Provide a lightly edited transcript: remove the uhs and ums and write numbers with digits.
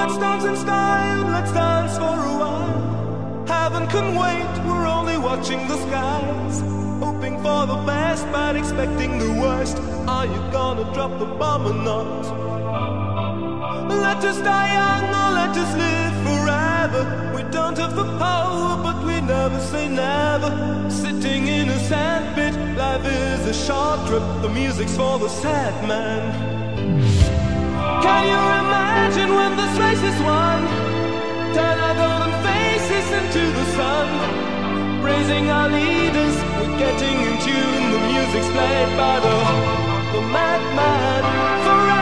Let's dance in style, let's dance for a while. Heaven can wait, we're only watching the skies. Hoping for the best, but expecting the worst. Are you gonna drop the bomb or not? Let us die young or let us live forever. We don't have the power, but we never say never. Sitting in a sandpit, life is a short trip. The music's for the sad man. Can you imagine when this race is won? Turn our golden faces into the sun. Praising our leaders, we're getting in tune. The music's played by the madman. Forever